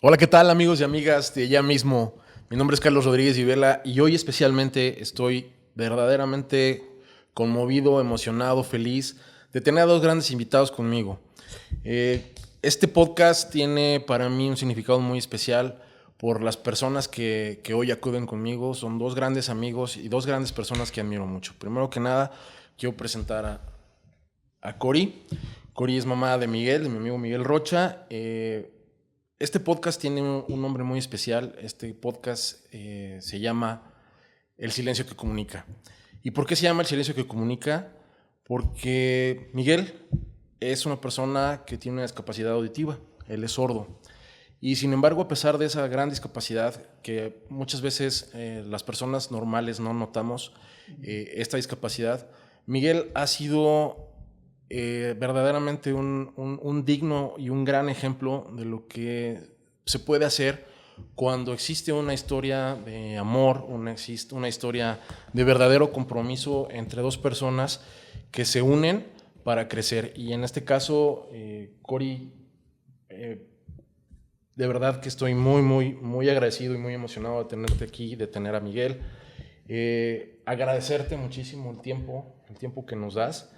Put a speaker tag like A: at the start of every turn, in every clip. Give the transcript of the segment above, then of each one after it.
A: Hola, ¿qué tal amigos y amigas de Ya Mismo? Mi nombre es Carlos Rodríguez Vivela y hoy especialmente estoy verdaderamente conmovido, emocionado, feliz de tener a dos grandes invitados conmigo. Este podcast tiene para mí un significado muy especial por las personas que hoy acuden conmigo. Son dos grandes amigos y dos grandes personas que admiro mucho. Primero que nada, quiero presentar a Cori. Cori es mamá de Miguel, de mi amigo Miguel Rocha. Este podcast tiene un nombre muy especial. Este podcast se llama El silencio que comunica. ¿Y por qué se llama El silencio que comunica? Porque Miguel es una persona que tiene una discapacidad auditiva. Él es sordo. Y sin embargo, a pesar de esa gran discapacidad que muchas veces las personas normales no notamos, esta discapacidad, Miguel ha sido verdaderamente un digno y un gran ejemplo de lo que se puede hacer cuando existe una historia de amor, una historia de verdadero compromiso entre dos personas que se unen para crecer. Y en este caso, Cori, de verdad que estoy muy agradecido y muy emocionado de tenerte aquí, de tener a Miguel. Agradecerte muchísimo el tiempo que nos das.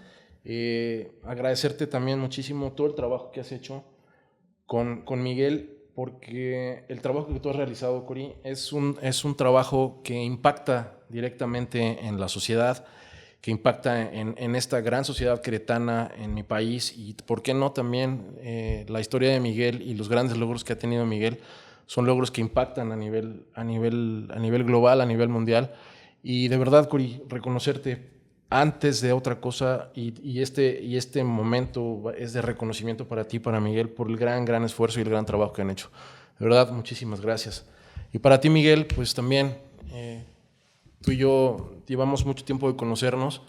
A: Agradecerte también muchísimo todo el trabajo que has hecho con Miguel, porque el trabajo que tú has realizado, Cori, es un trabajo que impacta directamente en la sociedad, que impacta en esta gran sociedad queretana, en mi país, y por qué no también la historia de Miguel y los grandes logros que ha tenido Miguel son logros que impactan a nivel global, a nivel mundial. Y de verdad, Cori, reconocerte antes de otra cosa y este momento es de reconocimiento para ti, para Miguel, por el gran esfuerzo y el gran trabajo que han hecho. De verdad, muchísimas gracias. Y para ti, Miguel, pues también tú y yo llevamos mucho tiempo de conocernos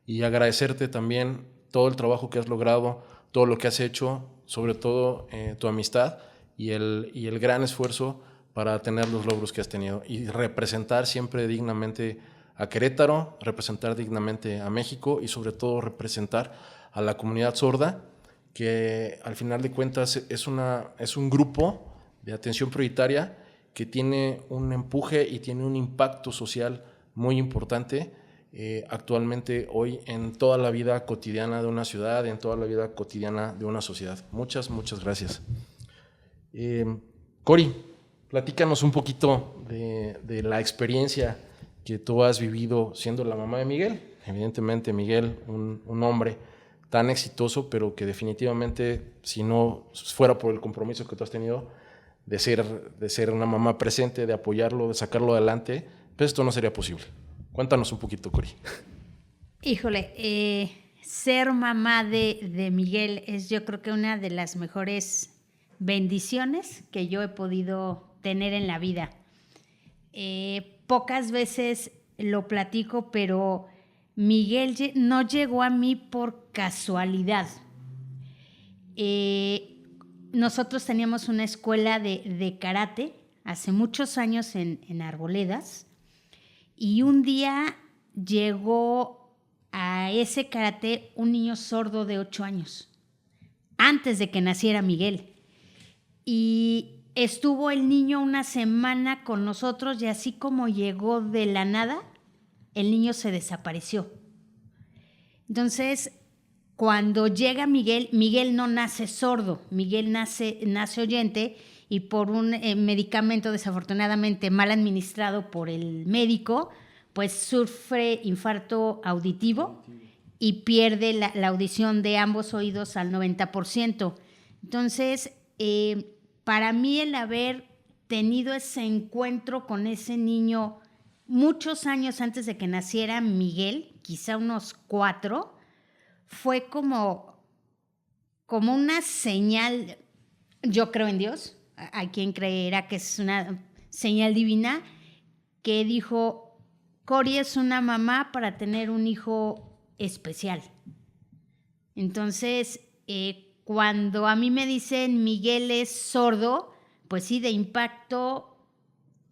A: y agradecerte también todo el trabajo que has logrado, todo lo que has hecho, sobre todo tu amistad y el gran esfuerzo para tener los logros que has tenido y representar siempre dignamente a Querétaro, representar dignamente a México y sobre todo representar a la comunidad sorda, que al final de cuentas es un grupo de atención prioritaria que tiene un empuje y tiene un impacto social muy importante actualmente hoy en toda la vida cotidiana de una ciudad, en toda la vida cotidiana de una sociedad. Muchas gracias. Eh, Cori, platícanos un poquito de la experiencia que tú has vivido siendo la mamá de Miguel. Evidentemente, Miguel, un hombre tan exitoso, pero que definitivamente, si no fuera por el compromiso que tú has tenido de ser una mamá presente, de apoyarlo, de sacarlo adelante, pues esto no sería posible. Cuéntanos un poquito, Cori.
B: Híjole, ser mamá de Miguel es yo creo que una de las mejores bendiciones que yo he podido tener en la vida. Pocas veces lo platico, pero Miguel no llegó a mí por casualidad. Nosotros teníamos una escuela de karate hace muchos años en Arboledas y un día llegó a ese karate un niño sordo de 8 años, antes de que naciera Miguel. Y estuvo el niño una semana con nosotros y así como llegó de la nada, el niño se desapareció. Entonces, cuando llega Miguel, Miguel no nace sordo, Miguel nace oyente y por un medicamento desafortunadamente mal administrado por el médico, pues sufre infarto auditivo y pierde la audición de ambos oídos al 90%. Entonces, para mí el haber tenido ese encuentro con ese niño muchos años antes de que naciera Miguel, quizá unos 4, fue como una señal. Yo creo en Dios, hay quien creerá que es una señal divina, que dijo, Cori es una mamá para tener un hijo especial. Entonces, cuando a mí me dicen Miguel es sordo, pues sí, de impacto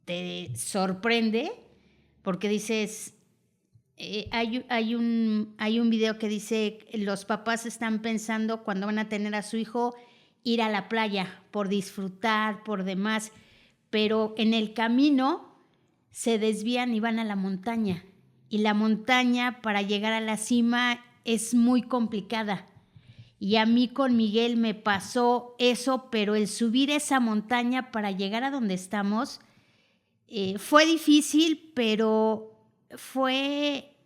B: te sorprende, porque dices, hay un video que dice, los papás están pensando cuando van a tener a su hijo ir a la playa, por disfrutar, por demás, pero en el camino se desvían y van a la montaña. Y la montaña para llegar a la cima es muy complicada. Y a mí con Miguel me pasó eso, pero el subir esa montaña para llegar a donde estamos fue difícil, pero fue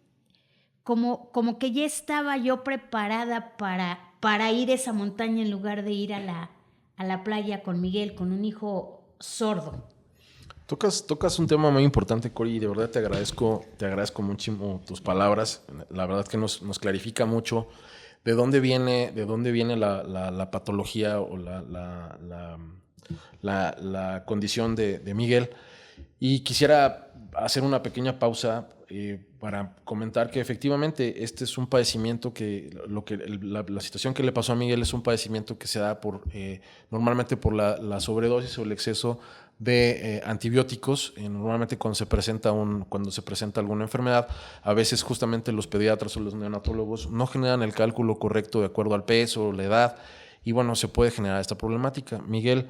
B: como que ya estaba yo preparada para ir a esa montaña en lugar de ir a la playa con Miguel, con un hijo sordo.
A: Tocas un tema muy importante, Cori, y de verdad te agradezco muchísimo tus palabras. La verdad que nos clarifica mucho de dónde viene la patología o la condición de Miguel. Y quisiera hacer una pequeña pausa para comentar que efectivamente este es un padecimiento la situación que le pasó a Miguel es un padecimiento que se da normalmente por la sobredosis o el exceso de antibióticos, normalmente cuando se presenta alguna enfermedad. A veces justamente los pediatras o los neonatólogos no generan el cálculo correcto de acuerdo al peso o la edad, y bueno, se puede generar esta problemática. Miguel,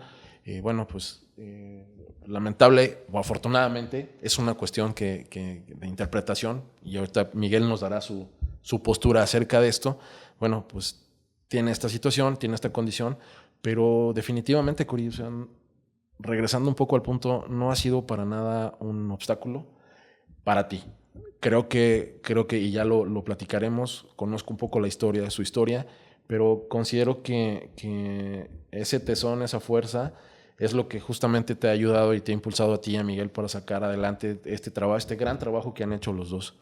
A: lamentable o afortunadamente es una cuestión de interpretación, y ahorita Miguel nos dará su postura acerca de esto. Bueno, pues tiene esta situación, tiene esta condición, pero definitivamente, Cori, regresando un poco al punto, no ha sido para nada un obstáculo para ti. Creo que y ya lo platicaremos, conozco un poco su historia, pero considero que ese tesón, esa fuerza, es lo que justamente te ha ayudado y te ha impulsado a ti y a Miguel para sacar adelante este gran trabajo que han hecho los dos.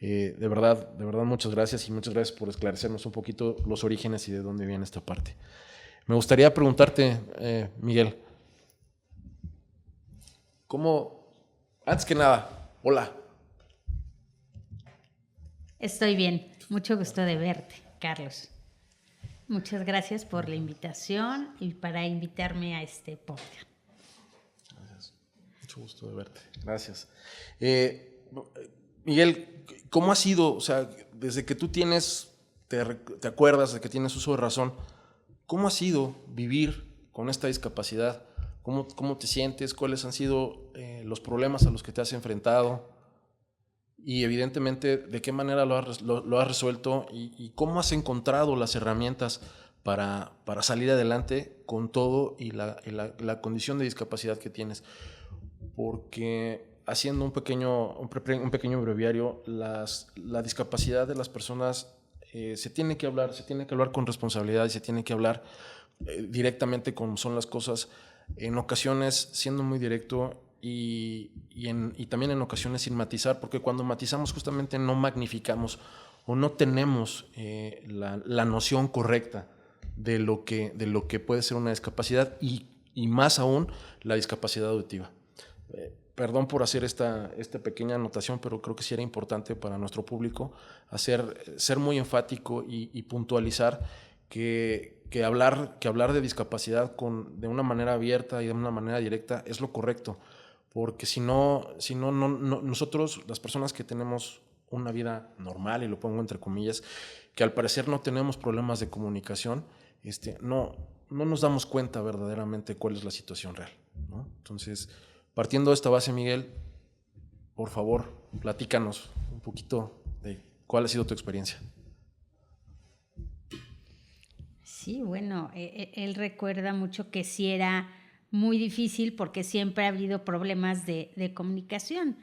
A: De verdad, muchas gracias, y muchas gracias por esclarecernos un poquito los orígenes y de dónde viene esta parte. Me gustaría preguntarte, Miguel, antes que nada, hola.
B: Estoy bien, mucho gusto de verte, Carlos. Muchas gracias por la invitación y para invitarme a este podcast.
A: Gracias, mucho gusto de verte, gracias. Miguel, ¿cómo ha sido? O sea, desde que tú te acuerdas de que tienes uso de razón, ¿cómo ha sido vivir con esta discapacidad? ¿Cómo te sientes? ¿Cuáles han sido los problemas a los que te has enfrentado? Y evidentemente, ¿de qué manera lo has resuelto? ¿Y cómo has encontrado las herramientas para salir adelante con todo y la condición de discapacidad que tienes? Porque haciendo un pequeño breviario, la discapacidad de las personas se tiene que hablar con responsabilidad, y se tiene que hablar directamente como son las cosas, en ocasiones siendo muy directo y también en ocasiones sin matizar, porque cuando matizamos justamente no magnificamos o no tenemos la noción correcta de lo que puede ser una discapacidad, y más aún la discapacidad auditiva. Perdón por hacer esta pequeña anotación, pero creo que sí era importante para nuestro público ser muy enfático y puntualizar que hablar de discapacidad de una manera abierta y de una manera directa es lo correcto, porque si no, nosotros, las personas que tenemos una vida normal, y lo pongo entre comillas, que al parecer no tenemos problemas de comunicación, no nos damos cuenta verdaderamente cuál es la situación real, ¿no? Entonces, partiendo de esta base, Miguel, por favor, platícanos un poquito de cuál ha sido tu experiencia.
B: Sí, bueno, él recuerda mucho que sí era muy difícil porque siempre ha habido problemas de comunicación.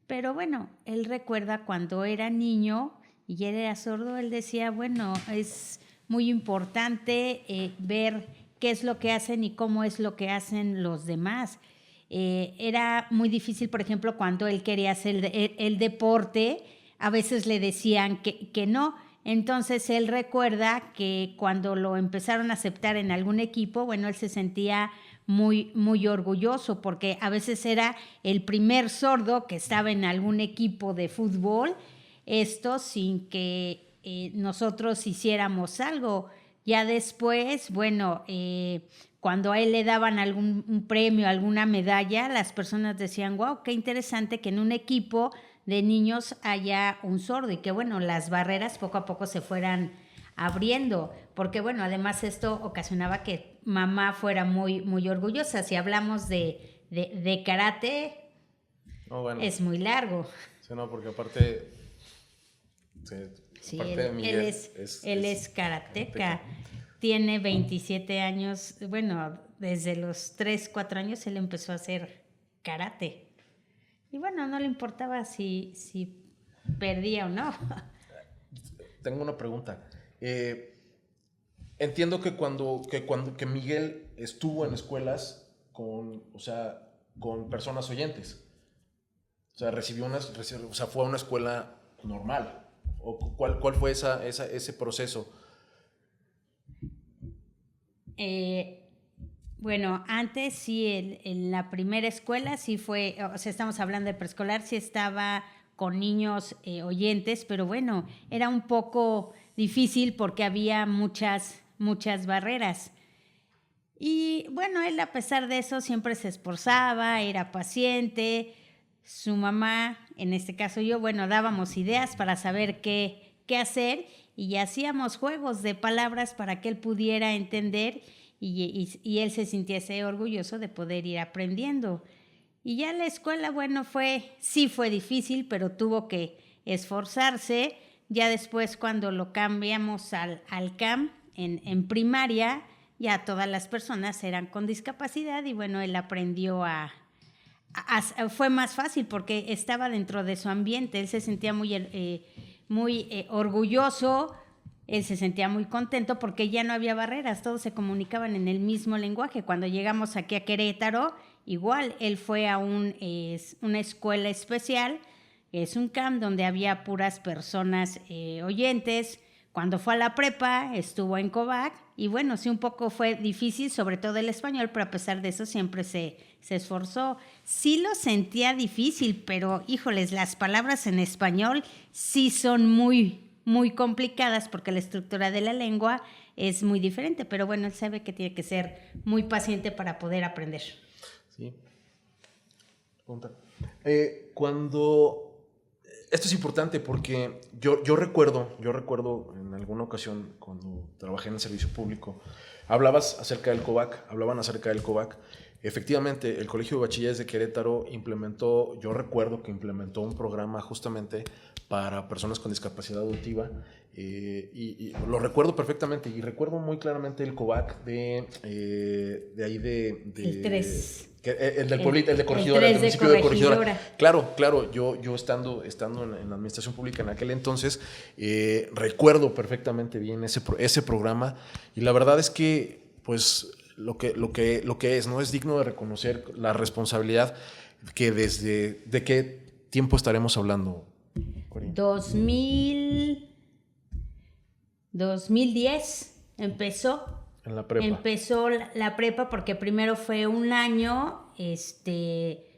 B: Pero bueno, él recuerda cuando era niño y él era sordo, él decía, bueno, es muy importante ver qué es lo que hacen y cómo es lo que hacen los demás. Era muy difícil, por ejemplo, cuando él quería hacer el deporte, a veces le decían que no. Entonces él recuerda que cuando lo empezaron a aceptar en algún equipo, bueno, él se sentía muy, muy orgulloso porque a veces era el primer sordo que estaba en algún equipo de fútbol, esto sin que nosotros hiciéramos algo. Ya después, bueno, cuando a él le daban un premio, alguna medalla, las personas decían, wow, qué interesante que en un equipo de niños haya un sordo, y que bueno, las barreras poco a poco se fueran abriendo, porque bueno, además esto ocasionaba que mamá fuera muy, muy orgullosa. Si hablamos de karate,
A: bueno,
B: es muy largo.
A: Sí, no, porque aparte...
B: Sí,
A: aparte de Miguel,
B: él es karateca. Tiene 27 años. Bueno, desde los 3, 4 años él empezó a hacer karate. Y bueno, no le importaba si perdía o no.
A: Tengo una pregunta. Entiendo que Miguel estuvo en escuelas con personas oyentes. O sea, fue a una escuela normal. ¿O cuál fue ese proceso?
B: Bueno, antes sí, en la primera escuela sí fue, o sea, estamos hablando de preescolar, sí estaba con niños oyentes, pero bueno, era un poco difícil porque había muchas barreras. Y bueno, él a pesar de eso siempre se esforzaba, era paciente. Su mamá, en este caso yo, bueno, dábamos ideas para saber qué hacer y hacíamos juegos de palabras para que él pudiera entender y él se sintiese orgulloso de poder ir aprendiendo. Y ya la escuela, bueno, sí fue difícil, pero tuvo que esforzarse. Ya después cuando lo cambiamos al CAM en primaria, ya todas las personas eran con discapacidad y bueno, él aprendió fue más fácil porque estaba dentro de su ambiente, él se sentía muy orgulloso, él se sentía muy contento porque ya no había barreras, todos se comunicaban en el mismo lenguaje. Cuando llegamos aquí a Querétaro, igual, él fue a una escuela especial, es un camp donde había puras personas oyentes. Cuando fue a la prepa, estuvo en COVAC y bueno, sí un poco fue difícil, sobre todo el español, pero a pesar de eso siempre se esforzó. Sí lo sentía difícil, pero híjoles, las palabras en español sí son muy, muy complicadas porque la estructura de la lengua es muy diferente, pero bueno, él sabe que tiene que ser muy paciente para poder aprender.
A: Sí. Cuando... Esto es importante porque yo recuerdo en alguna ocasión cuando trabajé en el servicio público, hablaban acerca del COVAC. Efectivamente, el Colegio de Bachilleres de Querétaro yo recuerdo que implementó un programa justamente para personas con discapacidad auditiva y lo recuerdo perfectamente y recuerdo muy claramente el COVAC de ahí de
B: el 3.
A: El del pueblito, el de Corregidora, el municipio de Corregidora. Claro, yo estando en la administración pública en aquel entonces, recuerdo perfectamente bien ese programa y la verdad es que pues lo que es, ¿no? Es digno de reconocer la responsabilidad que ¿de qué tiempo estaremos hablando?
B: 2010 empezó.
A: En la prepa.
B: Empezó la prepa porque primero fue un año,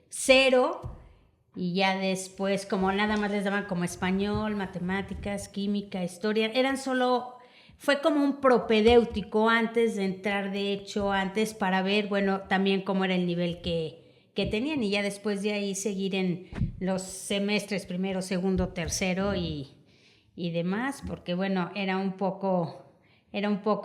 B: 0, y ya después como nada más les daban como español, matemáticas, química, historia, fue como un propedéutico antes de entrar, de hecho, antes para ver, bueno, también cómo era el nivel que tenían y ya después de ahí seguir en los semestres primero, segundo, tercero y demás, porque bueno, era un poco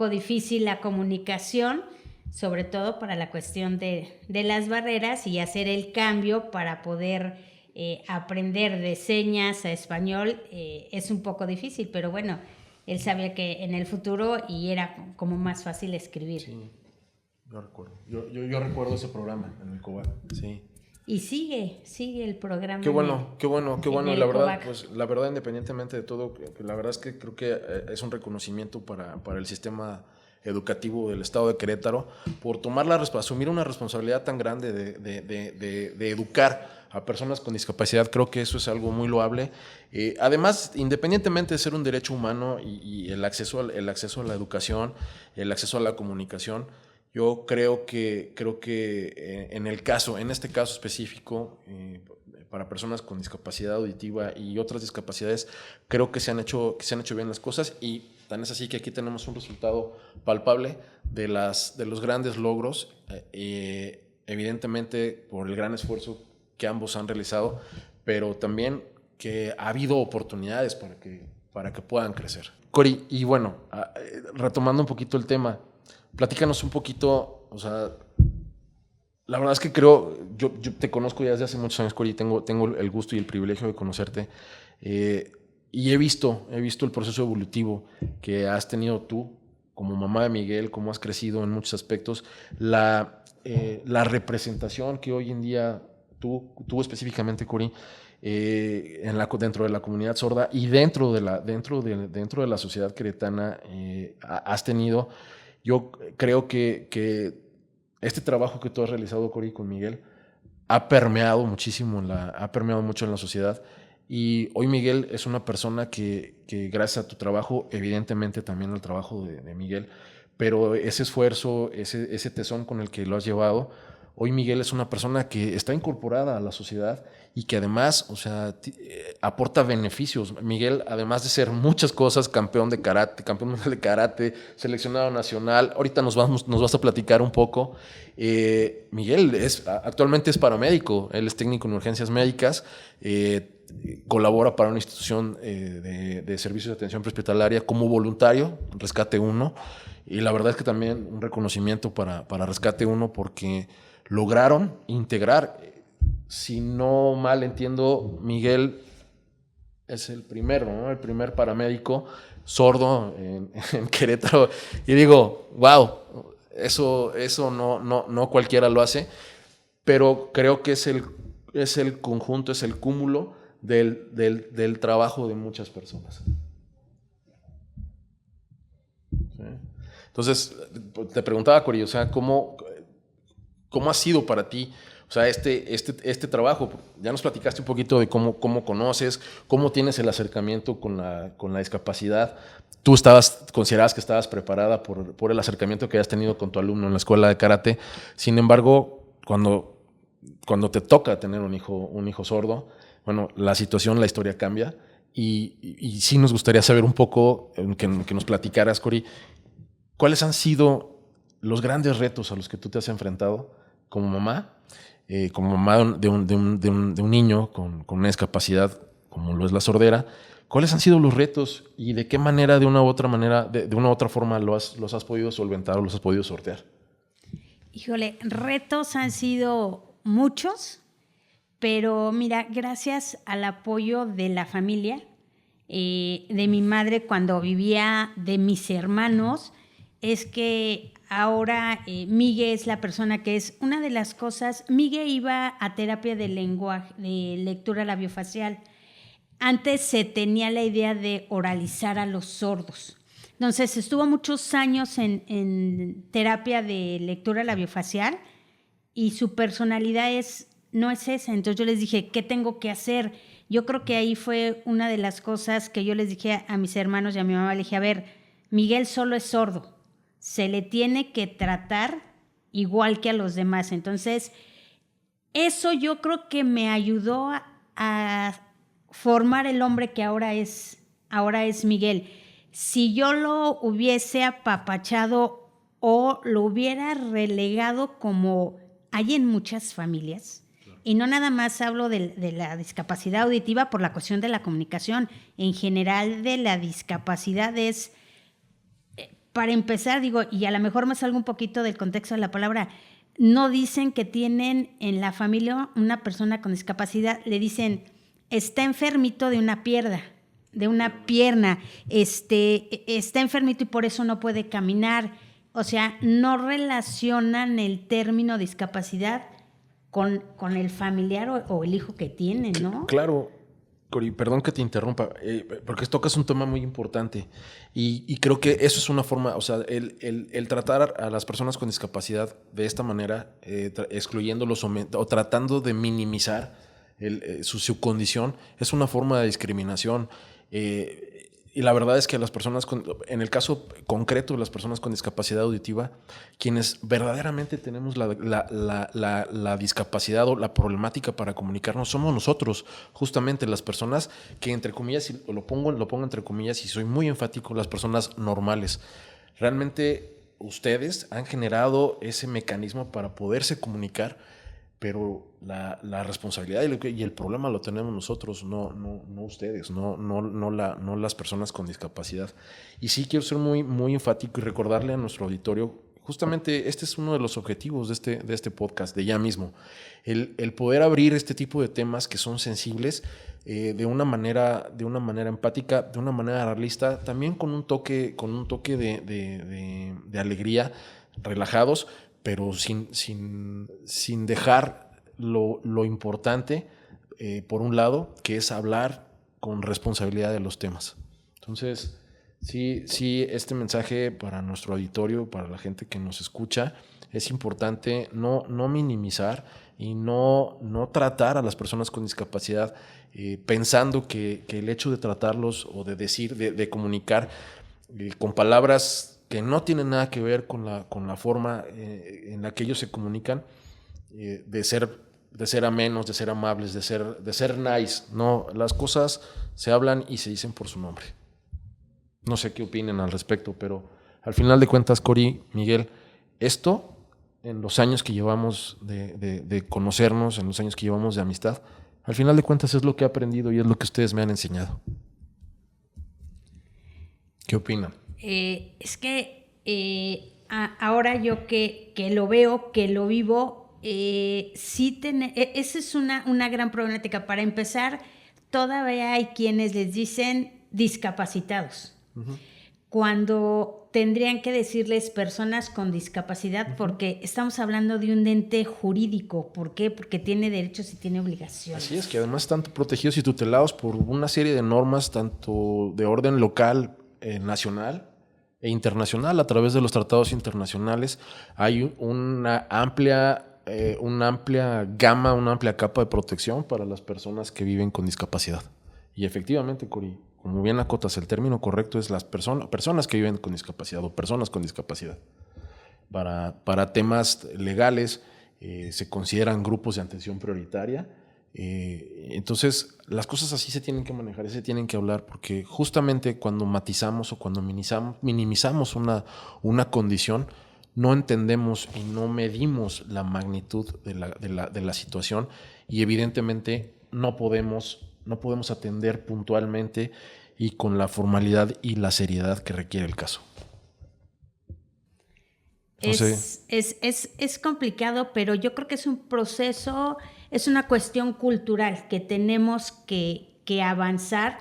B: difícil la comunicación, sobre todo para la cuestión de las barreras y hacer el cambio para poder aprender de señas a español es un poco difícil, pero bueno, él sabía que en el futuro y era como más fácil escribir.
A: Sí, yo recuerdo. Yo recuerdo ese programa en el COVAC, sí.
B: Y sigue el programa.
A: Qué bueno. La verdad, pues, la verdad, independientemente de todo, la verdad es que creo que es un reconocimiento para el sistema educativo del estado de Querétaro por asumir una responsabilidad tan grande de educar a personas con discapacidad. Creo que eso es algo muy loable. Además, independientemente de ser un derecho humano y el acceso a la educación, el acceso a la comunicación, yo creo que en este caso específico, para personas con discapacidad auditiva y otras discapacidades, creo que se han hecho bien las cosas y tan es así que aquí tenemos un resultado palpable de los grandes logros, evidentemente por el gran esfuerzo que ambos han realizado, pero también que ha habido oportunidades para que puedan crecer. Cori, y bueno, retomando un poquito el tema, Platícanos un poquito, o sea, la verdad es que creo, yo te conozco ya desde hace muchos años, Cory, tengo el gusto y el privilegio de conocerte, y he visto el proceso evolutivo que has tenido tú como mamá de Miguel, cómo has crecido en muchos aspectos, la representación que hoy en día tú específicamente, Cory, dentro de la comunidad sorda y dentro de la sociedad queretana has tenido. Yo creo que este trabajo que tú has realizado, Cory, con Miguel, ha permeado mucho en la sociedad. Y hoy Miguel es una persona que gracias a tu trabajo, evidentemente también al trabajo de Miguel, pero ese esfuerzo, ese tesón con el que lo has llevado, hoy Miguel es una persona que está incorporada a la sociedad y que además, o sea, aporta beneficios. Miguel, además de ser muchas cosas, campeón de karate, campeón mundial de karate, seleccionado nacional, ahorita nos vas a platicar un poco. Miguel actualmente es paramédico, él es técnico en urgencias médicas, colabora para una institución de servicios de atención prehospitalaria como voluntario, Rescate 1, y la verdad es que también un reconocimiento para Rescate 1 porque lograron integrar, si no mal entiendo, Miguel es el primero, ¿no? El primer paramédico sordo en Querétaro, y digo, wow, eso no cualquiera lo hace, pero creo que es el conjunto, es el cúmulo del trabajo de muchas personas. ¿Sí? Entonces, te preguntaba, Cory, o sea, ¿cómo ha sido para ti, o sea, este trabajo? Ya nos platicaste un poquito de cómo conoces, cómo tienes el acercamiento con la discapacidad. Tú considerabas que estabas preparada por el acercamiento que hayas tenido con tu alumno en la escuela de karate. Sin embargo, cuando te toca tener un hijo sordo, bueno, la historia cambia. Y sí nos gustaría saber un poco, que nos platicaras, Cory, ¿cuáles han sido los grandes retos a los que tú te has enfrentado como mamá de un niño con una discapacidad como lo es la sordera? ¿Cuáles han sido los retos y de qué manera, de una u otra forma, los has podido solventar o los has podido sortear?
B: Híjole, retos han sido muchos, pero mira, gracias al apoyo de la familia, de mi madre cuando vivía, de mis hermanos, es que ahora Miguel es la persona que es. Una de las cosas, Miguel iba a terapia de lenguaje, de lectura labiofacial. Antes se tenía la idea de oralizar a los sordos. Entonces estuvo muchos años en terapia de lectura labiofacial y su personalidad no es esa. Entonces yo les dije, ¿qué tengo que hacer? Yo creo que ahí fue una de las cosas que yo les dije a mis hermanos y a mi mamá. Le dije, a ver, Miguel solo es sordo. Se le tiene que tratar igual que a los demás. Entonces, eso yo creo que me ayudó a formar el hombre que ahora es Miguel. Si yo lo hubiese apapachado o lo hubiera relegado como hay en muchas familias, y no nada más hablo de la discapacidad auditiva por la cuestión de la comunicación, en general de la discapacidad es, para empezar, digo, y a lo mejor me salgo un poquito del contexto de la palabra, no dicen que tienen en la familia una persona con discapacidad, le dicen, está enfermito de una pierna, está enfermito y por eso no puede caminar. O sea, no relacionan el término discapacidad con el familiar o el hijo que tiene, ¿no?
A: Claro, Cory, perdón que te interrumpa, porque tocas un tema muy importante y creo que eso es una forma, o sea, el tratar a las personas con discapacidad de esta manera, excluyéndolos o tratando de minimizar su condición, es una forma de discriminación. Y la verdad es que en el caso concreto de las personas con discapacidad auditiva, quienes verdaderamente tenemos la discapacidad o la problemática para comunicarnos somos nosotros, justamente las personas que, entre comillas, y lo pongo entre comillas y soy muy enfático, las personas normales. Realmente ustedes han generado ese mecanismo para poderse comunicar, pero la responsabilidad y el problema lo tenemos nosotros, no ustedes, no las personas con discapacidad. Y sí quiero ser muy, muy enfático y recordarle a nuestro auditorio justamente este es uno de los objetivos de este podcast, de Ya Mismo. El poder abrir este tipo de temas que son sensibles de una manera empática, de una manera realista, también con un toque de alegría, relajados, pero sin dejar lo importante, por un lado, que es hablar con responsabilidad de los temas. Entonces, sí, este mensaje para nuestro auditorio, para la gente que nos escucha, es importante no minimizar y no tratar a las personas con discapacidad pensando que el hecho de tratarlos o de decir, de comunicar con palabras que no tienen nada que ver con la forma en la que ellos se comunican, de ser amenos, de ser amables, de ser nice. No, las cosas se hablan y se dicen por su nombre. No sé qué opinen al respecto, pero al final de cuentas, Cori, Miguel, esto, en los años que llevamos de conocernos, en los años que llevamos de amistad, al final de cuentas es lo que he aprendido y es lo que ustedes me han enseñado. ¿Qué opinan?
B: Es que ahora yo que lo veo, que lo vivo, esa es una gran problemática. Para empezar, todavía hay quienes les dicen discapacitados, cuando tendrían que decirles personas con discapacidad, porque estamos hablando de un ente jurídico. ¿Por qué? Porque tiene derechos y tiene obligaciones.
A: Así es, que además están protegidos y tutelados por una serie de normas, tanto de orden local, nacional e internacional, a través de los tratados internacionales. Hay una amplia gama, una amplia capa de protección para las personas que viven con discapacidad. Y efectivamente, Cori, como bien acotas, el término correcto es las personas que viven con discapacidad o personas con discapacidad. Para temas legales se consideran grupos de atención prioritaria. Entonces, las cosas así se tienen que manejar, se tienen que hablar, porque justamente cuando matizamos o cuando minimizamos una condición, no entendemos y no medimos la magnitud de la situación, y evidentemente no podemos atender puntualmente y con la formalidad y la seriedad que requiere el caso.
B: Es complicado, pero yo creo que es un proceso, es una cuestión cultural que tenemos que avanzar,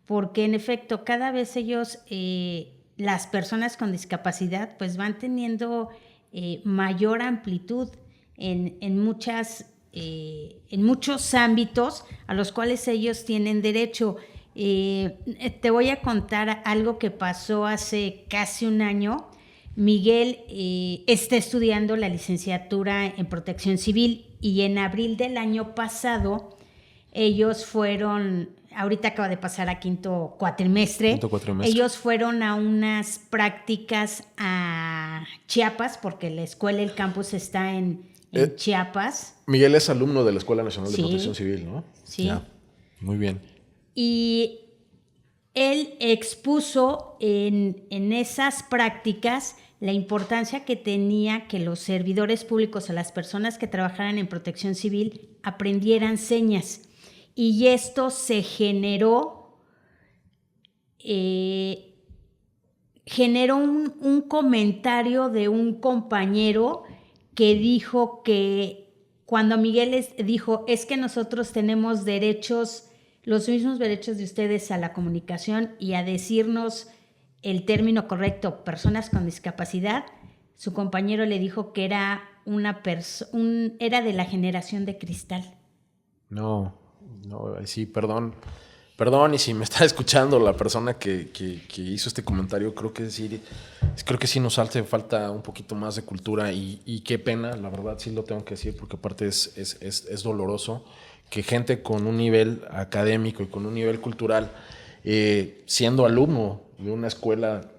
B: porque en efecto cada vez ellos, las personas con discapacidad, pues van teniendo mayor amplitud en muchos ámbitos a los cuales ellos tienen derecho. Te voy a contar algo que pasó hace casi un año. Miguel está estudiando la licenciatura en Protección Civil, y en abril del año pasado ellos fueron, ahorita acaba de pasar a quinto cuatrimestre, ellos fueron a unas prácticas a Chiapas, porque la escuela, el campus está en Chiapas.
A: Miguel es alumno de la Escuela Nacional de Protección Civil, ¿no?
B: Sí.
A: Ya. Muy bien.
B: Y él expuso en esas prácticas la importancia que tenía que los servidores públicos, a las personas que trabajaran en protección civil, aprendieran señas. Y esto se generó un comentario de un compañero que dijo que cuando Miguel dijo, es que nosotros tenemos derechos, los mismos derechos de ustedes a la comunicación y a decirnos el término correcto, personas con discapacidad, su compañero le dijo que era era de la generación de cristal.
A: No, sí, perdón, y si me está escuchando la persona que hizo este comentario, creo que sí nos hace falta un poquito más de cultura, y qué pena, la verdad sí lo tengo que decir, porque aparte es doloroso que gente con un nivel académico y con un nivel cultural, siendo alumno de una escuela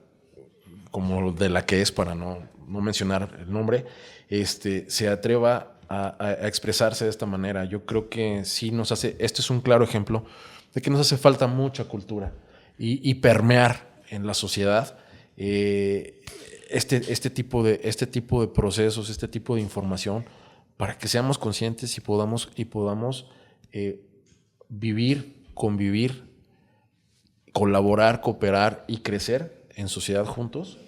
A: como de la que es, para no mencionar el nombre, se atreva a expresarse de esta manera. Yo creo que sí esto es un claro ejemplo de que nos hace falta mucha cultura y permear en la sociedad este tipo de procesos, este tipo de información, para que seamos conscientes y podamos vivir, convivir, colaborar, cooperar y crecer en sociedad juntos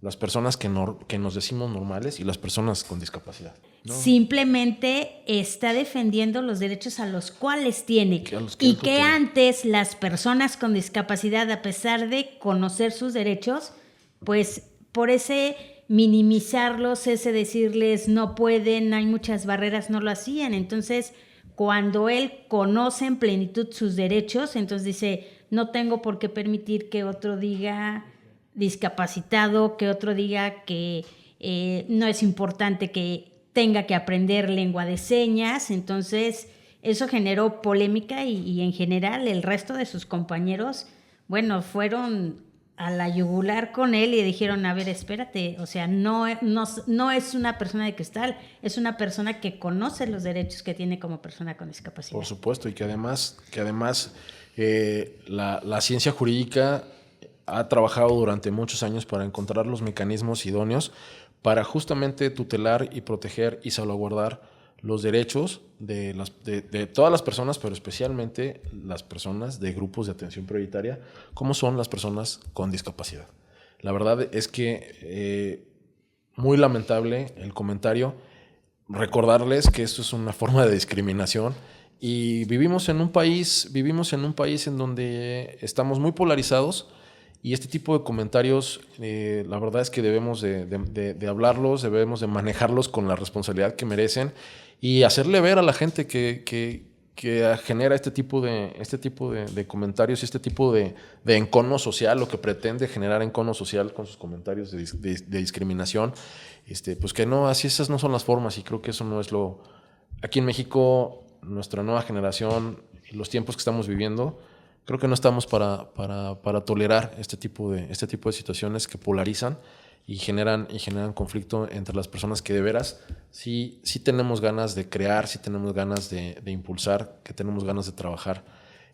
A: las personas que nos decimos normales y las personas con discapacidad, ¿no?
B: Simplemente está defendiendo los derechos a los cuales tiene. Y que antes las personas con discapacidad, a pesar de conocer sus derechos, pues por ese minimizarlos, ese decirles no pueden, hay muchas barreras, no lo hacían. Entonces, cuando él conoce en plenitud sus derechos, entonces dice, no tengo por qué permitir que otro diga discapacitado, que otro diga que no es importante que tenga que aprender lengua de señas. Entonces eso generó polémica y en general el resto de sus compañeros, bueno, fueron a la yugular con él y dijeron, a ver, espérate, o sea, no es una persona de cristal, es una persona que conoce los derechos que tiene como persona con discapacidad.
A: Por supuesto, y que además la ciencia jurídica ha trabajado durante muchos años para encontrar los mecanismos idóneos para justamente tutelar y proteger y salvaguardar los derechos de todas las personas, pero especialmente las personas de grupos de atención prioritaria, como son las personas con discapacidad. La verdad es que muy lamentable el comentario. Recordarles que esto es una forma de discriminación y vivimos en un país en donde estamos muy polarizados. Y este tipo de comentarios, la verdad es que debemos de hablarlos, debemos de manejarlos con la responsabilidad que merecen y hacerle ver a la gente que genera este tipo de comentarios y este tipo de encono social, o que pretende generar encono social con sus comentarios de discriminación, pues que no, así esas no son las formas, y creo que eso no es lo... Aquí en México, nuestra nueva generación, los tiempos que estamos viviendo, creo que no estamos para tolerar este tipo de situaciones que polarizan y generan conflicto entre las personas que de veras sí tenemos ganas de crear, sí tenemos ganas de impulsar, que tenemos ganas de trabajar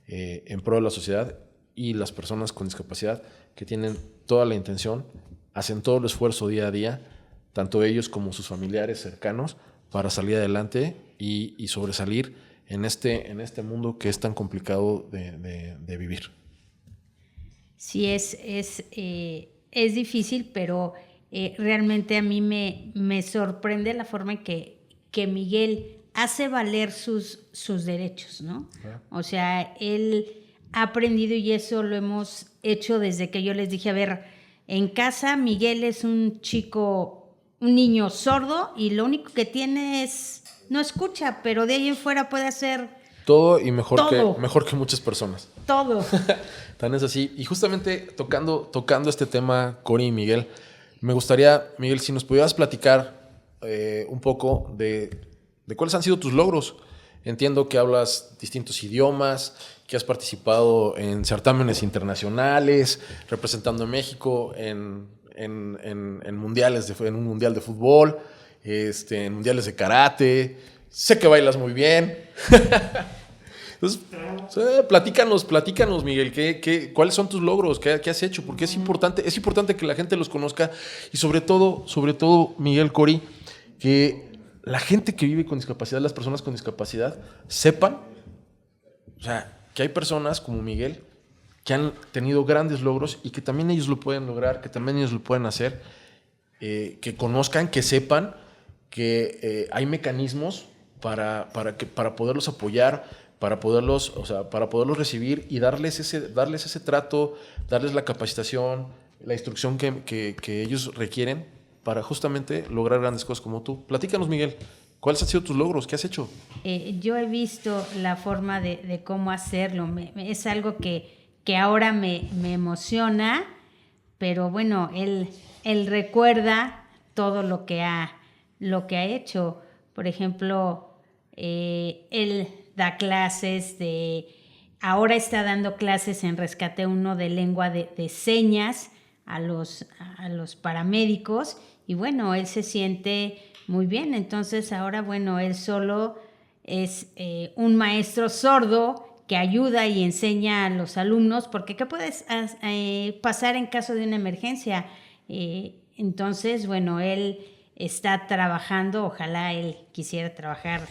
A: en pro de la sociedad, y las personas con discapacidad que tienen toda la intención, hacen todo el esfuerzo día a día, tanto ellos como sus familiares cercanos, para salir adelante y sobresalir en este mundo que es tan complicado de vivir.
B: Sí, es difícil, pero realmente a mí me sorprende la forma en que Miguel hace valer sus derechos, ¿no? O sea, él ha aprendido, y eso lo hemos hecho desde que yo les dije, a ver, en casa Miguel es un niño sordo, y lo único que tiene es... No escucha, pero de ahí en fuera puede hacer
A: todo, y mejor que muchas personas.
B: Todo.
A: Tan es así. Y justamente tocando este tema, Cori y Miguel, me gustaría, Miguel, si nos pudieras platicar un poco de cuáles han sido tus logros. Entiendo que hablas distintos idiomas, que has participado en certámenes internacionales, representando a México en mundiales, en un mundial de fútbol, en mundiales de karate. Sé que bailas muy bien. Entonces, platícanos, Miguel, ¿cuáles son tus logros? ¿Qué has hecho? Porque es importante que la gente los conozca, y sobre todo, Miguel, Cori, que la gente que vive con discapacidad, las personas con discapacidad, sepan, o sea, que hay personas como Miguel que han tenido grandes logros y que también ellos lo pueden lograr, que también ellos lo pueden hacer, que conozcan, que sepan que hay mecanismos para poderlos apoyar, para poderlos recibir y darles ese trato, darles la capacitación, la instrucción que ellos requieren para justamente lograr grandes cosas como tú. Platícanos, Miguel, ¿cuáles han sido tus logros? ¿Qué has hecho?
B: Yo he visto la forma de cómo hacerlo. Es algo que ahora me emociona, pero bueno, él recuerda todo lo que ha hecho. Por ejemplo, él da clases ahora está dando clases en Rescate 1 de lengua de señas a los paramédicos, y bueno, él se siente muy bien. Entonces ahora, bueno, él solo es un maestro sordo que ayuda y enseña a los alumnos, porque ¿qué puedes pasar en caso de una emergencia? Entonces, bueno, él está trabajando, ojalá él quisiera trabajar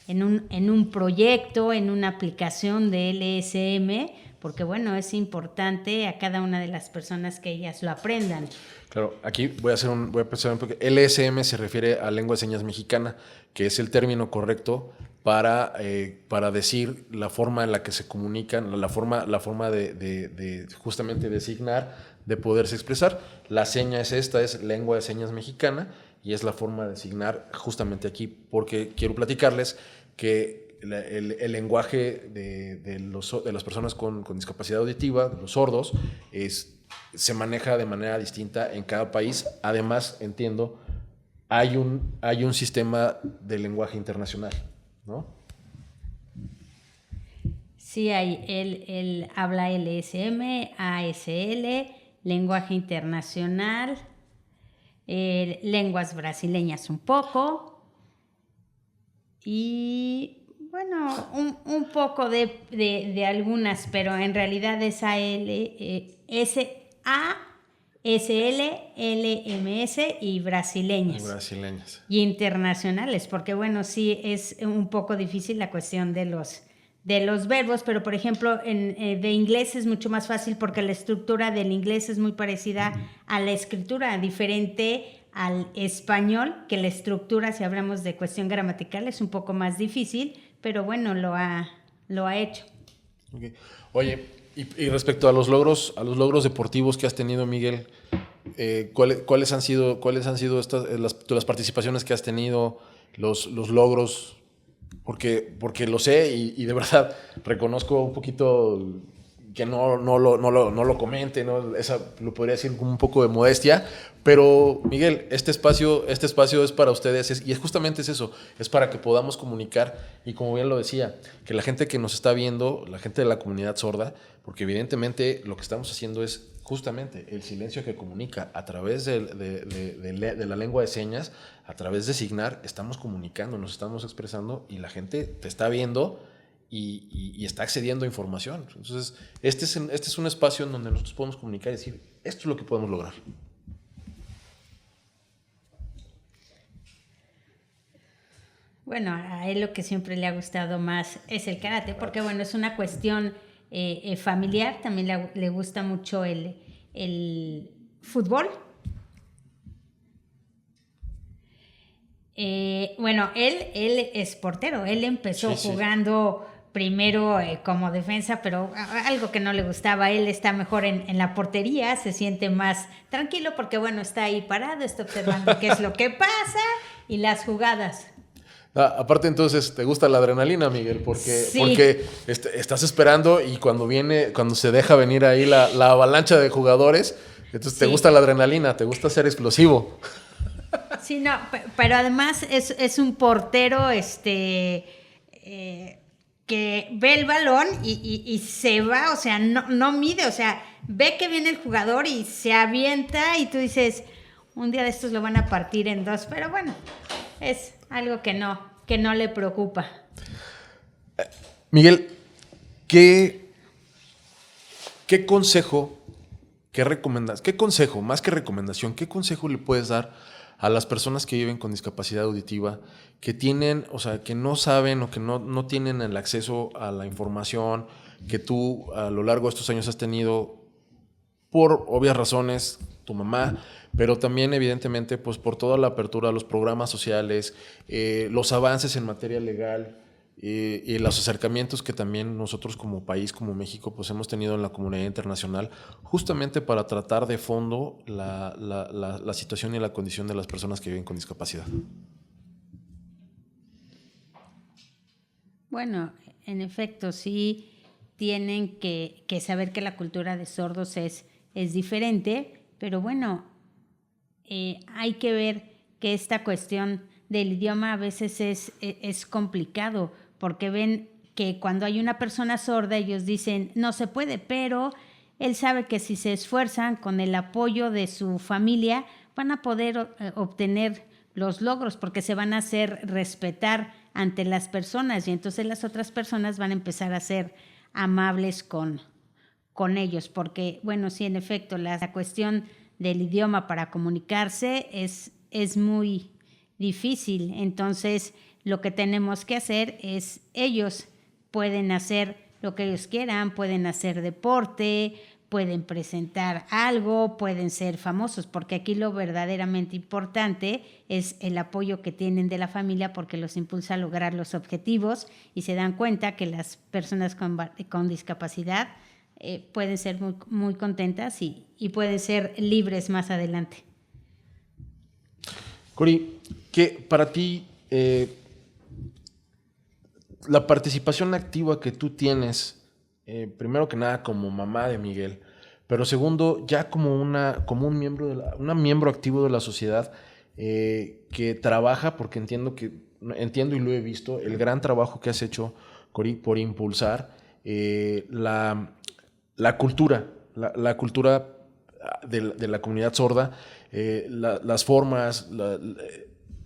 B: en un proyecto, en una aplicación de LSM, porque bueno, es importante a cada una de las personas que ellas lo aprendan.
A: Claro, aquí voy a pensar un poco. LSM se refiere a lengua de señas mexicana, que es el término correcto para decir la forma en la que se comunican, la forma de justamente designar, de poderse expresar. La seña es lengua de señas mexicana, y es la forma de designar justamente aquí, porque quiero platicarles que el lenguaje de las personas con discapacidad auditiva, de los sordos, se maneja de manera distinta en cada país. Además, entiendo, hay un sistema de lenguaje internacional, ¿no?
B: Sí, él habla LSM, ASL, lenguaje internacional, lenguas brasileñas un poco, y bueno, un poco de algunas, pero en realidad es ASL, LMS y brasileñas. Y internacionales, porque bueno, sí es un poco difícil la cuestión de los verbos, pero por ejemplo de inglés es mucho más fácil, porque la estructura del inglés es muy parecida a la escritura, diferente al español, que la estructura, si hablamos de cuestión gramatical, es un poco más difícil, pero bueno, lo ha hecho.
A: Okay. Oye, y respecto a los logros deportivos que has tenido, Miguel, ¿cuáles han sido las participaciones que has tenido, los logros? Porque lo sé, y de verdad reconozco un poquito que no lo comente, ¿no? Lo podría decir con un poco de modestia, pero Miguel, este espacio es para ustedes, y justamente es eso, es para que podamos comunicar, y como bien lo decía, que la gente que nos está viendo, la gente de la comunidad sorda, porque evidentemente lo que estamos haciendo es justamente el silencio que comunica a través de la lengua de señas, a través de signar, estamos comunicando, nos estamos expresando, y la gente te está viendo y está accediendo a información. Entonces, este es un espacio en donde nosotros podemos comunicar y decir, esto es lo que podemos lograr.
B: Bueno, a él lo que siempre le ha gustado más es el karate, porque bueno, es una cuestión familiar. También le gusta mucho el fútbol. Bueno, él es portero. Él empezó jugando primero como defensa, pero algo que no le gustaba. Él está mejor en la portería, se siente más tranquilo, porque bueno, está ahí parado, está observando qué es lo que pasa y las jugadas.
A: Aparte, entonces, ¿te gusta la adrenalina, Miguel? Porque estás esperando, y cuando se deja venir ahí la avalancha de jugadores, entonces te gusta la adrenalina, te gusta ser explosivo.
B: Sí, no, pero además es un portero que ve el balón y se va, o sea, no mide, o sea, ve que viene el jugador y se avienta, y tú dices, un día de estos lo van a partir en dos, pero bueno, es algo que no le preocupa.
A: Miguel, ¿qué consejo, más que recomendación, qué consejo le puedes dar a las personas que viven con discapacidad auditiva, que tienen, o sea, que no saben o que no tienen el acceso a la información que tú a lo largo de estos años has tenido, por obvias razones, tu mamá, pero también evidentemente pues por toda la apertura a los programas sociales, los avances en materia legal, y los acercamientos que también nosotros como país, como México, pues hemos tenido en la comunidad internacional, justamente para tratar de fondo la situación y la condición de las personas que viven con discapacidad.
B: Bueno, en efecto, sí tienen que saber que la cultura de sordos es diferente, pero bueno, hay que ver que esta cuestión del idioma a veces es complicado, porque ven que cuando hay una persona sorda, ellos dicen, no se puede, pero él sabe que si se esfuerzan con el apoyo de su familia, van a poder obtener los logros, porque se van a hacer respetar ante las personas, y entonces las otras personas van a empezar a ser amables con ellos, porque, bueno, sí, en efecto, la cuestión del idioma para comunicarse es muy difícil. Entonces, lo que tenemos que hacer es, ellos pueden hacer lo que ellos quieran, pueden hacer deporte, pueden presentar algo, pueden ser famosos, porque aquí lo verdaderamente importante es el apoyo que tienen de la familia, porque los impulsa a lograr los objetivos y se dan cuenta que las personas con discapacidad pueden ser muy, muy contentas y pueden ser libres más adelante.
A: Cori, ¿qué para ti la participación activa que tú tienes, primero que nada como mamá de Miguel, pero segundo, ya como un miembro activo de la sociedad que trabaja, porque entiendo y lo he visto, el gran trabajo que has hecho, Cori, por impulsar la cultura, la cultura de la comunidad sorda, las formas,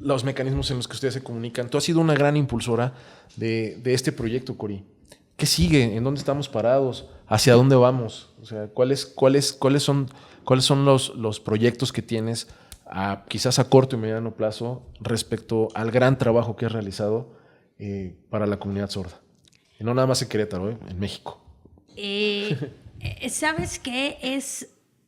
A: los mecanismos en los que ustedes se comunican. Tú has sido una gran impulsora de este proyecto, Cori. ¿Qué sigue? ¿En dónde estamos parados? ¿Hacia dónde vamos? O sea, ¿cuáles son los proyectos que tienes quizás a corto y mediano plazo respecto al gran trabajo que has realizado para la comunidad sorda? Y no nada más en Querétaro, en México.
B: ¿Sabes qué?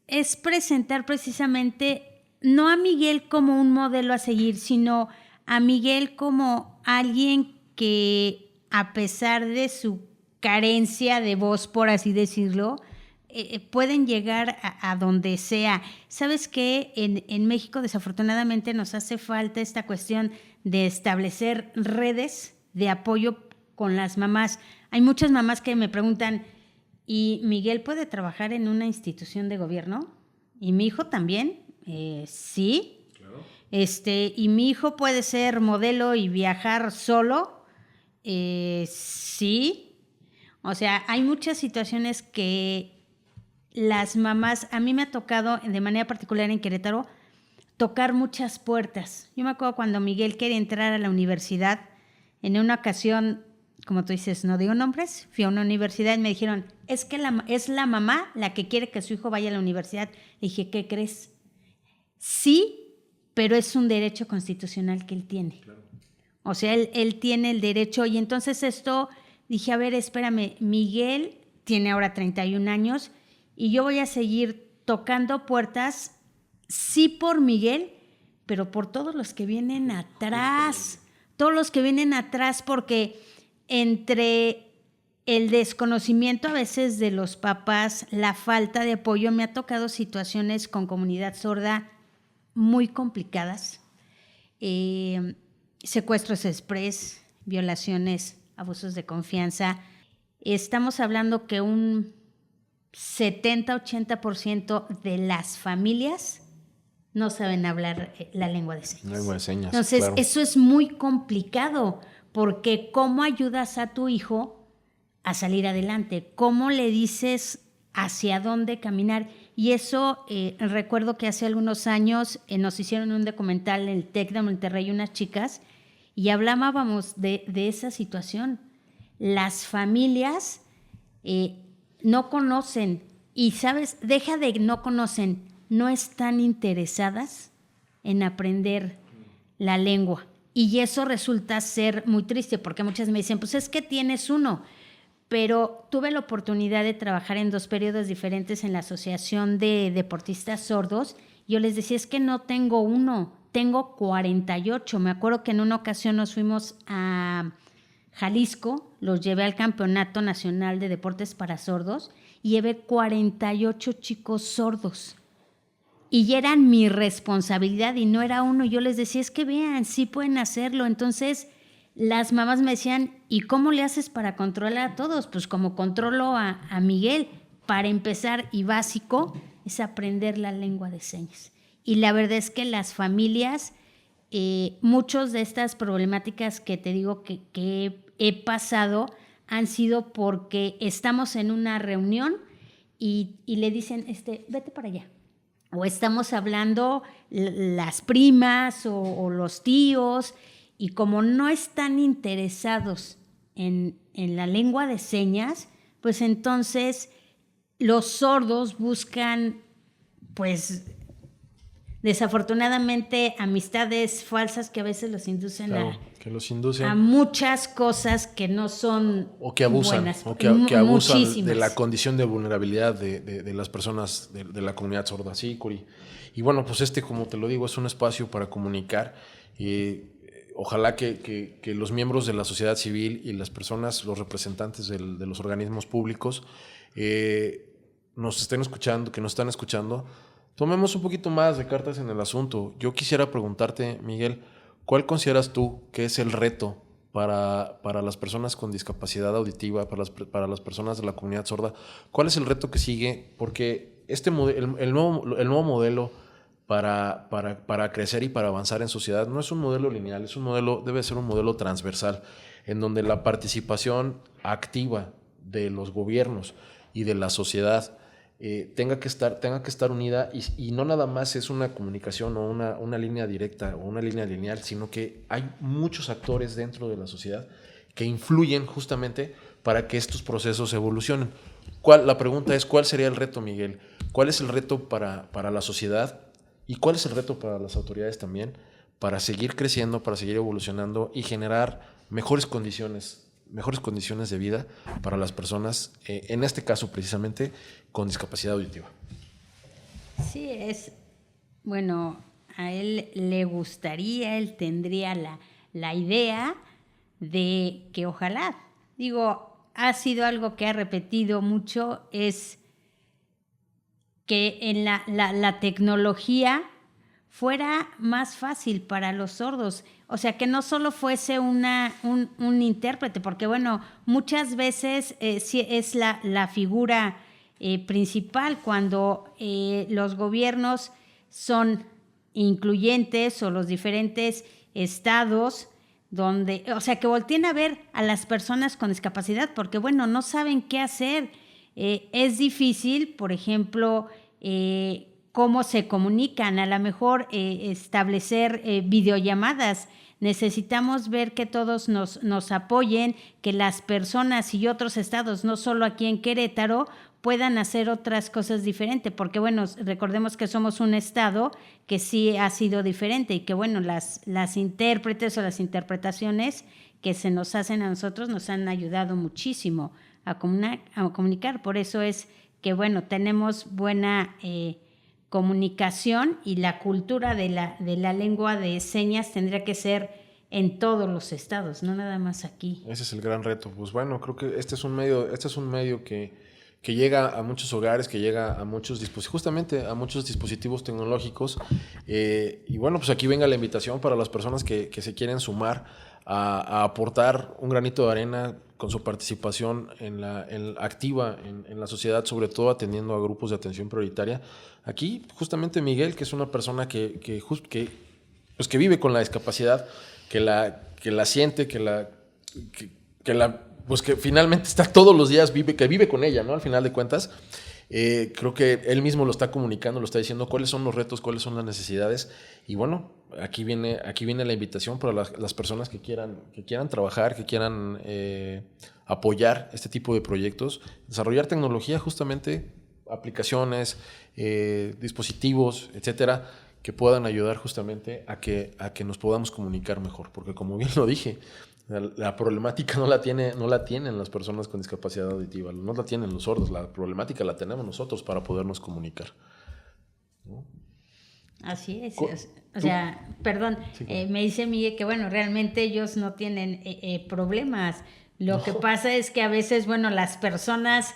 B: Es presentar precisamente no a Miguel como un modelo a seguir, sino a Miguel como alguien que, a pesar de su carencia de voz, por así decirlo, pueden llegar a donde sea. ¿Sabes qué? En México, desafortunadamente, nos hace falta esta cuestión de establecer redes de apoyo con las mamás. Hay muchas mamás que me preguntan, ¿y Miguel puede trabajar en una institución de gobierno? ¿Y mi hijo también? Sí. Claro. ¿Y mi hijo puede ser modelo y viajar solo? Sí. O sea, hay muchas situaciones que las mamás, a mí me ha tocado de manera particular en Querétaro, tocar muchas puertas. Yo me acuerdo cuando Miguel quería entrar a la universidad, en una ocasión, como tú dices, no digo nombres, fui a una universidad y me dijeron, es que es la mamá la que quiere que su hijo vaya a la universidad. Le dije, ¿qué crees? Sí, pero es un derecho constitucional que él tiene. Claro. O sea, él tiene el derecho. Y entonces dije, a ver, espérame, Miguel tiene ahora 31 años y yo voy a seguir tocando puertas, sí por Miguel, pero por todos los que vienen atrás. Todos los que vienen atrás, porque entre el desconocimiento a veces de los papás, la falta de apoyo, me ha tocado situaciones con comunidad sorda muy complicadas, secuestros express, violaciones, abusos de confianza. Estamos hablando que un 70-80% de las familias no saben hablar la lengua de señas.
A: Lengua de señas.
B: Entonces,
A: claro.
B: Eso es muy complicado, porque ¿cómo ayudas a tu hijo a salir adelante? ¿Cómo le dices hacia dónde caminar? Y eso, recuerdo que hace algunos años nos hicieron un documental en el TEC de Monterrey, unas chicas, y hablábamos de esa situación. Las familias no conocen, y sabes, deja de no conocen, no están interesadas en aprender la lengua. Y eso resulta ser muy triste, porque muchas me dicen, pues es que tienes uno. Pero tuve la oportunidad de trabajar en 2 periodos diferentes en la Asociación de Deportistas Sordos. Yo les decía, es que no tengo uno, tengo 48. Me acuerdo que en una ocasión nos fuimos a Jalisco, los llevé al Campeonato Nacional de Deportes para Sordos y llevé 48 chicos sordos. Y ya eran mi responsabilidad y no era uno. Yo les decía, es que vean, sí pueden hacerlo. Entonces, las mamás me decían, ¿y cómo le haces para controlar a todos? Pues como controlo a Miguel. Para empezar, y básico, es aprender la lengua de señas. Y la verdad es que las familias, muchas de estas problemáticas que te digo que he pasado, han sido porque estamos en una reunión y le dicen, vete para allá. O estamos hablando las primas o los tíos, y como no están interesados en la lengua de señas, pues entonces los sordos buscan, pues desafortunadamente, amistades falsas que a veces los inducen
A: Que los inducen
B: a muchas cosas que no son
A: o que abusan,
B: buenas.
A: o que abusan
B: Muchísimas.
A: de la condición de vulnerabilidad de las personas de la comunidad sorda. Sí, Cori. Y bueno, pues como te lo digo, es un espacio para comunicar. Ojalá que los miembros de la sociedad civil y las personas, los representantes de los organismos públicos nos estén escuchando, que nos están escuchando, tomemos un poquito más de cartas en el asunto. Yo quisiera preguntarte, Miguel, ¿cuál consideras tú que es el reto para las personas con discapacidad auditiva, para las personas de la comunidad sorda? ¿Cuál es el reto que sigue? Porque el nuevo modelo para crecer y para avanzar en sociedad no es un modelo lineal, debe ser un modelo transversal, en donde la participación activa de los gobiernos y de la sociedad tenga que estar unida y no nada más es una comunicación o una línea directa o una línea lineal, sino que hay muchos actores dentro de la sociedad que influyen justamente para que estos procesos evolucionen. La pregunta es, ¿cuál sería el reto, Miguel? ¿Cuál es el reto para la sociedad? ¿Y cuál es el reto para las autoridades también? Para seguir creciendo, para seguir evolucionando y generar mejores condiciones de vida para las personas, en este caso precisamente, con discapacidad auditiva.
B: Sí, bueno, a él le gustaría, él tendría la idea de que ojalá, ha sido algo que ha repetido mucho, es que en la tecnología fuera más fácil para los sordos. O sea, que no solo fuese un intérprete, porque bueno, muchas veces sí es la figura principal cuando los gobiernos son incluyentes o los diferentes estados donde, o sea, que volteen a ver a las personas con discapacidad, porque bueno, no saben qué hacer. Es difícil, por ejemplo, cómo se comunican, a lo mejor establecer videollamadas. Necesitamos ver que todos nos apoyen, que las personas y otros estados, no solo aquí en Querétaro, puedan hacer otras cosas diferentes, porque bueno, recordemos que somos un estado que sí ha sido diferente y que bueno, las intérpretes o las interpretaciones que se nos hacen a nosotros nos han ayudado muchísimo a comunicar. Por eso es que bueno, tenemos buena comunicación y la cultura de la lengua de señas tendría que ser en todos los estados, no nada más aquí.
A: Ese es el gran reto. Pues bueno, creo que este es un medio que llega a muchos hogares, que llega a justamente a muchos dispositivos tecnológicos. Y bueno, pues aquí venga la invitación para las personas que se quieren sumar a aportar un granito de arena con su participación activa en la sociedad, sobre todo atendiendo a grupos de atención prioritaria. Aquí, justamente Miguel, que es una persona que vive con la discapacidad, que la siente, pues que finalmente está todos los días, que vive con ella, ¿no? Al final de cuentas, creo que él mismo lo está comunicando, lo está diciendo cuáles son los retos, cuáles son las necesidades. Y bueno, aquí viene la invitación para las personas que quieran trabajar, que quieran apoyar este tipo de proyectos, desarrollar tecnología, justamente aplicaciones, dispositivos, etcétera, que puedan ayudar justamente a que nos podamos comunicar mejor, porque como bien lo dije, la problemática no la tienen las personas con discapacidad auditiva, no la tienen los sordos, la problemática la tenemos nosotros para podernos comunicar, ¿no?
B: Así es. O sea, perdón, sí, me dice Miguel que bueno, realmente ellos no tienen problemas. Lo que pasa es que a veces, bueno, las personas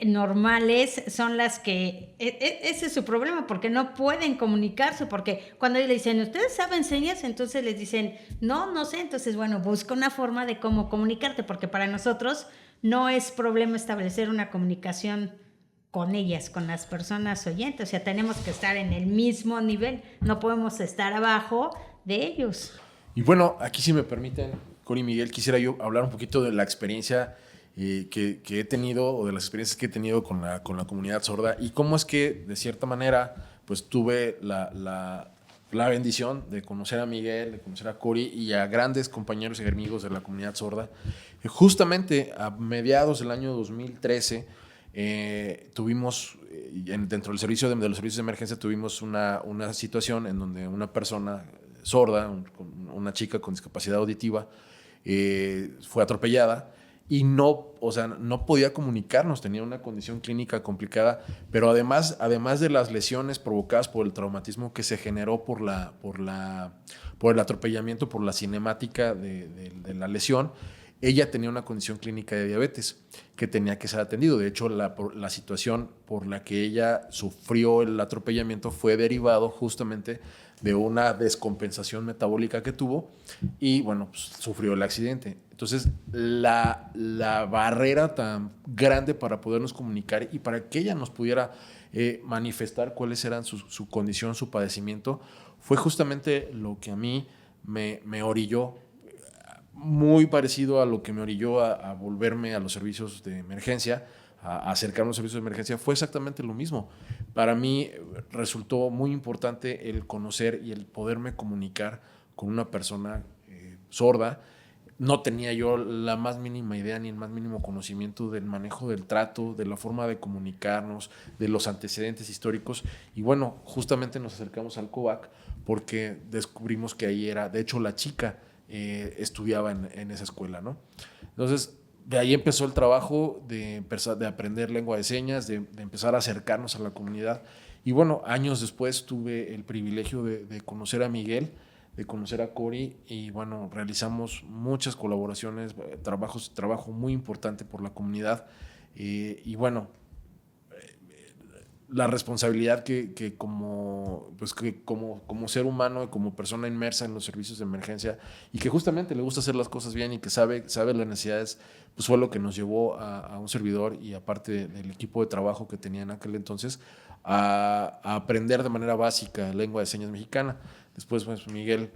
B: normales son las que... ese es su problema, porque no pueden comunicarse, porque cuando le dicen, ¿ustedes saben señas? Entonces les dicen, no sé. Entonces, bueno, busca una forma de cómo comunicarte, porque para nosotros no es problema establecer una comunicación con ellas, con las personas oyentes. O sea, tenemos que estar en el mismo nivel, no podemos estar abajo de ellos.
A: Y bueno, aquí si me permiten, Cori y Miguel, quisiera yo hablar un poquito de la experiencia que he tenido, o de las experiencias que he tenido con la comunidad sorda, y cómo es que, de cierta manera, pues tuve la bendición de conocer a Miguel, de conocer a Cori y a grandes compañeros y amigos de la comunidad sorda. Justamente a mediados del año 2013, tuvimos, dentro del servicio de los servicios de emergencia, tuvimos una situación en donde una persona sorda, una chica con discapacidad auditiva, fue atropellada y no podía comunicarnos, tenía una condición clínica complicada, pero además de las lesiones provocadas por el traumatismo que se generó por el atropellamiento, por la cinemática de la lesión, ella tenía una condición clínica de diabetes que tenía que ser atendido. De hecho, la situación por la que ella sufrió el atropellamiento fue derivado justamente de una descompensación metabólica que tuvo y, bueno, pues, sufrió el accidente. Entonces, la barrera tan grande para podernos comunicar y para que ella nos pudiera manifestar cuáles eran su condición, su padecimiento, fue justamente lo que a mí me orilló, muy parecido a lo que me orilló a volverme a los servicios de emergencia, a acercarme a los servicios de emergencia. Fue exactamente lo mismo. Para mí resultó muy importante el conocer y el poderme comunicar con una persona sorda. No tenía yo la más mínima idea ni el más mínimo conocimiento del manejo del trato, de la forma de comunicarnos, de los antecedentes históricos. Y bueno, justamente nos acercamos al COVAC porque descubrimos que ahí era, de hecho, la chica estudiaba en esa escuela, ¿no? Entonces, de ahí empezó el trabajo de aprender lengua de señas, de empezar a acercarnos a la comunidad. Y bueno, años después tuve el privilegio de conocer a Miguel, de conocer a Cori, y bueno, realizamos muchas colaboraciones, trabajo muy importante por la comunidad. Y bueno, la responsabilidad que como ser humano y como persona inmersa en los servicios de emergencia y que justamente le gusta hacer las cosas bien y que sabe las necesidades, pues fue lo que nos llevó a un servidor y aparte del equipo de trabajo que tenía en aquel entonces a aprender de manera básica lengua de señas mexicana. Después, pues, Miguel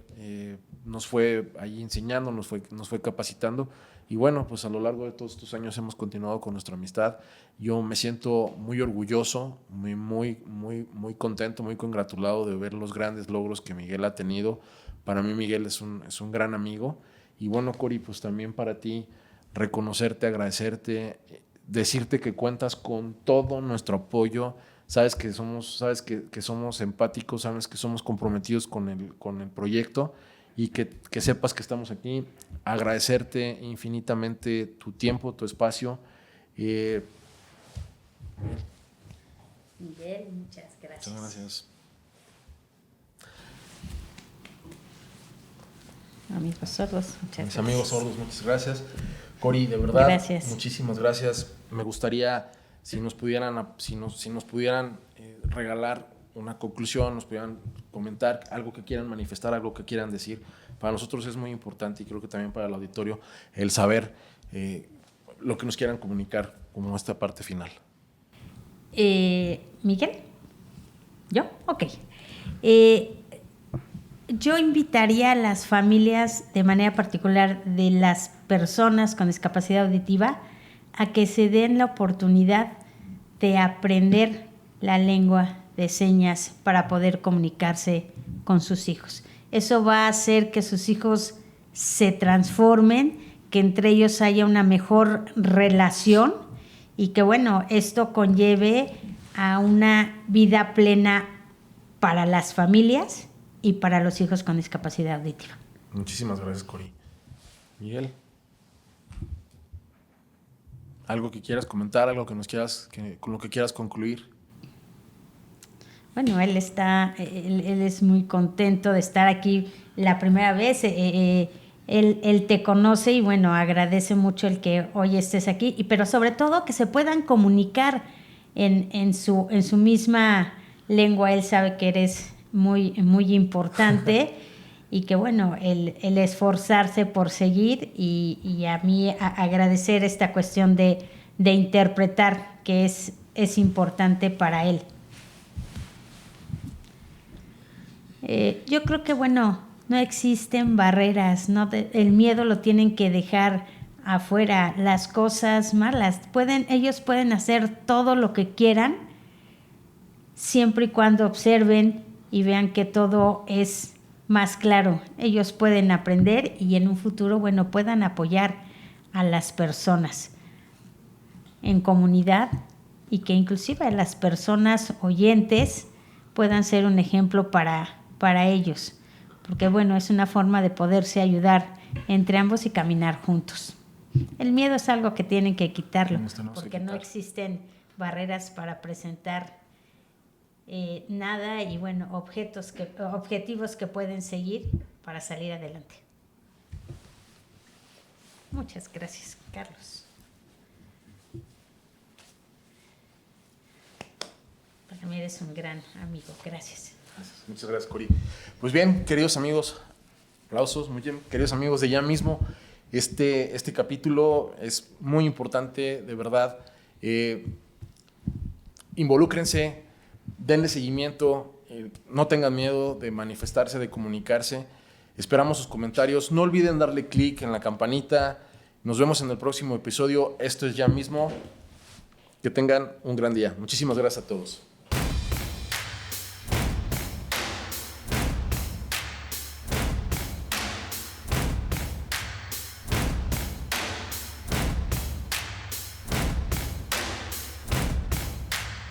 A: nos fue ahí enseñando, nos fue capacitando. Y bueno, pues a lo largo de todos estos años hemos continuado con nuestra amistad. Yo me siento muy orgulloso, muy contento, muy congratulado de ver los grandes logros que Miguel ha tenido. Para mí Miguel es un gran amigo. Y bueno, Cori, pues también para ti reconocerte, agradecerte, decirte que cuentas con todo nuestro apoyo. Sabes que somos empáticos, sabes que somos comprometidos con el proyecto y que sepas que estamos aquí. Agradecerte infinitamente tu tiempo, tu espacio.
B: Miguel, muchas gracias.
A: Muchas gracias.
B: Amigos sordos, muchas gracias.
A: Mis amigos sordos, muchas gracias. Cori, de verdad,
B: gracias.
A: Muchísimas gracias. Me gustaría si nos pudieran regalar una conclusión, nos pudieran comentar algo que quieran manifestar, algo que quieran decir. Para nosotros es muy importante y creo que también para el auditorio el saber lo que nos quieran comunicar como esta parte final.
B: ¿Miguel? ¿Yo? Ok. Yo invitaría a las familias, de manera particular de las personas con discapacidad auditiva, a que se den la oportunidad de aprender la lengua de señas para poder comunicarse con sus hijos. Eso va a hacer que sus hijos se transformen, que entre ellos haya una mejor relación y que, bueno, esto conlleve a una vida plena para las familias y para los hijos con discapacidad auditiva.
A: Muchísimas gracias, Cori. Miguel, ¿algo que quieras comentar, algo que con lo que quieras concluir?
B: Bueno, él es muy contento de estar aquí la primera vez. Él te conoce y, bueno, agradece mucho el que hoy estés aquí, pero sobre todo que se puedan comunicar en su misma lengua. Él sabe que eres muy importante y que, bueno, el esforzarse por seguir y a mí agradecer esta cuestión de interpretar, que es importante para él. Yo creo que, bueno, no existen barreras, ¿no? El miedo lo tienen que dejar afuera. Las cosas malas, ellos pueden hacer todo lo que quieran, siempre y cuando observen y vean que todo es más claro. Ellos pueden aprender y en un futuro, bueno, puedan apoyar a las personas en comunidad y que inclusive las personas oyentes puedan ser un ejemplo para ellos, porque bueno, es una forma de poderse ayudar entre ambos y caminar juntos. El miedo es algo que tienen que quitarlo, porque no existen barreras para presentar nada y bueno, objetivos que pueden seguir para salir adelante. Muchas gracias, Carlos. Para mí eres un gran amigo. Gracias.
A: Muchas gracias, Cori. Pues bien, queridos amigos, aplausos, muy bien, queridos amigos de Ya Mismo, este capítulo es muy importante, de verdad. Involúcrense, denle seguimiento, no tengan miedo de manifestarse, de comunicarse. Esperamos sus comentarios. No olviden darle clic en la campanita. Nos vemos en el próximo episodio. Esto es Ya Mismo. Que tengan un gran día. Muchísimas gracias a todos.